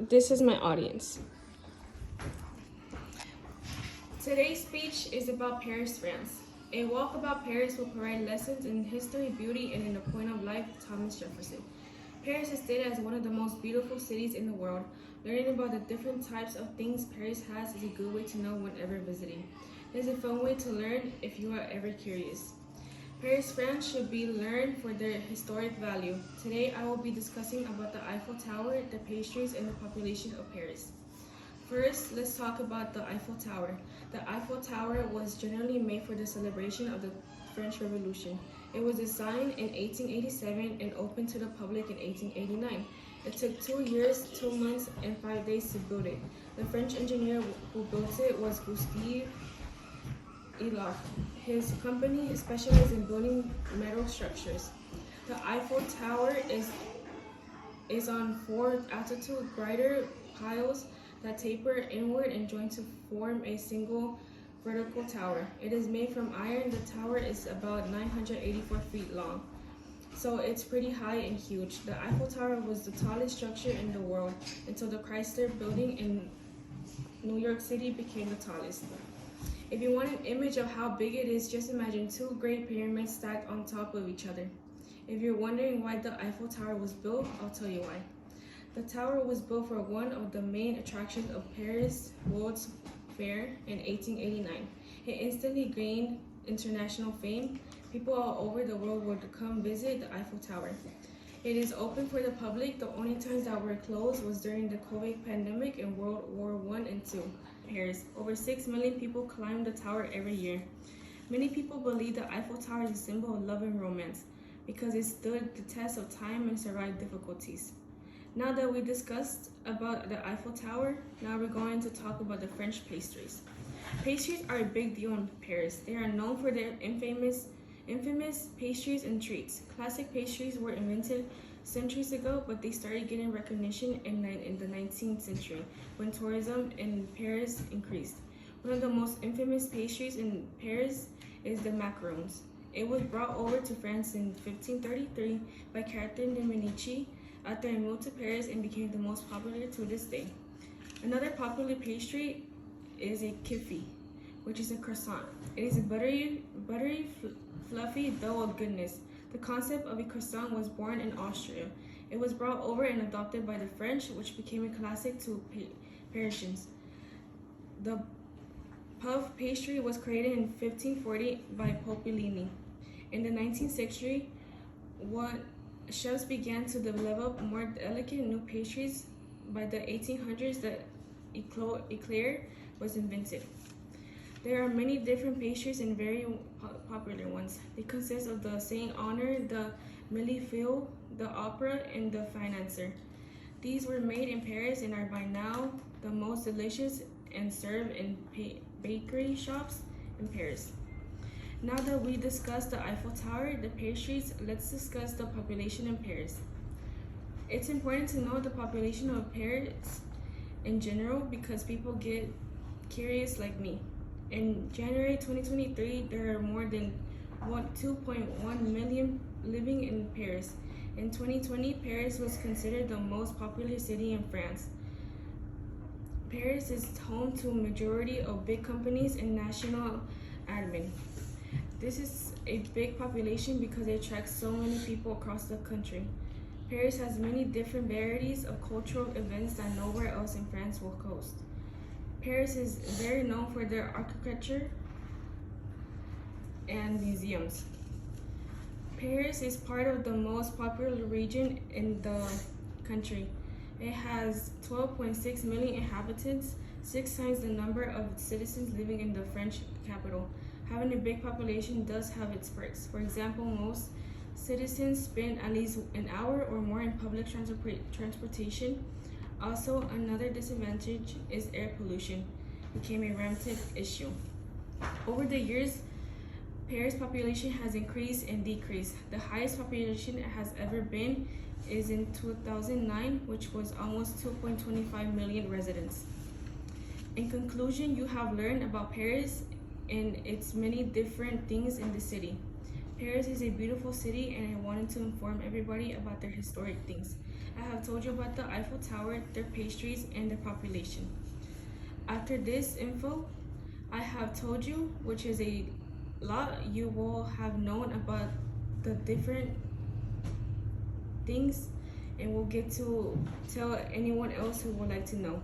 this is my audience. Today's speech is about Paris, France. A Walk About Paris will provide lessons in history, beauty, and in the point of life, Thomas Jefferson. Paris is stated as one of the most beautiful cities in the world. Learning about the different types of things Paris has is a good way to know whenever visiting. It is a fun way to learn if you are ever curious. Paris, France should be learned for their historic value. Today I will be discussing about the Eiffel Tower, the pastries, and the population of Paris. First, let's talk about the Eiffel Tower. The Eiffel Tower was generally made for the celebration of the French Revolution. It was designed in 1887 and opened to the public in 1889. It took 2 years, 2 months, and 5 days to build it. The French engineer who built it was Gustave Eiffel. His company specialized in building metal structures. The Eiffel Tower is on 4 altitude glider piles that taper inward and join to form a single vertical tower. It is made from iron. The tower is about 984 feet long, so it's pretty high and huge. The Eiffel Tower was the tallest structure in the world until the Chrysler Building in New York City became the tallest. If you want an image of how big it is, just imagine 2 great pyramids stacked on top of each other. If you're wondering why the Eiffel Tower was built, I'll tell you why. The tower was built for one of the main attractions of Paris World's Fair in 1889. It instantly gained international fame. People all over the world would come visit the Eiffel Tower. It is open for the public. The only times that were closed was during the COVID pandemic and World War I and II. Paris. Over 6 million people climb the tower every year. Many people believe the Eiffel Tower is a symbol of love and romance because it stood the test of time and survived difficulties. Now that we discussed about the Eiffel Tower, now we're going to talk about the French pastries. Pastries are a big deal in Paris. They are known for their infamous pastries and treats. Classic pastries were invented centuries ago, but they started getting recognition in the 19th century when tourism in Paris increased. One of the most infamous pastries in Paris is the macarons. It was brought over to France in 1533 by Catherine de Medici after it moved to Paris and became the most popular to this day. Another popular pastry is a kiffe, which is a croissant. It is a buttery, fluffy dough of goodness. The concept of a croissant was born in Austria. It was brought over and adopted by the French, which became a classic to Parisians. The puff pastry was created in 1540 by Popolini. In the 19th century, chefs began to develop more delicate new pastries. By the 1800s, the eclair was invented. There are many different pastries and very popular ones. They consist of the Saint Honor, the Millefeuille, the Opera, and the Financier. These were made in Paris and are by now the most delicious and served in bakery shops in Paris. Now that we discussed the Eiffel Tower, the pastries, let's discuss the population in Paris. It's important to know the population of Paris in general because people get curious like me. In January 2023, there are more than 2.1 million living in Paris. In 2020, Paris was considered the most popular city in France. Paris is home to a majority of big companies and national admin. This is a big population because it attracts so many people across the country. Paris has many different varieties of cultural events that nowhere else in France will host. Paris is very known for their architecture and museums. Paris is part of the most popular region in the country. It has 12.6 million inhabitants, 6 times the number of citizens living in the French capital. Having a big population does have its perks. For example, most citizens spend at least an hour or more in public transportation. Also, another disadvantage is air pollution. It became a rampant issue. Over the years, Paris population has increased and decreased. The highest population it has ever been is in 2009, which was almost 2.25 million residents. In conclusion, you have learned about Paris and its many different things in the city. Paris is a beautiful city and I wanted to inform everybody about their historic things. I have told you about the Eiffel Tower, their pastries, and their population. After this info, I have told you, which is a lot, you will have known about the different things, and will get to tell anyone else who would like to know.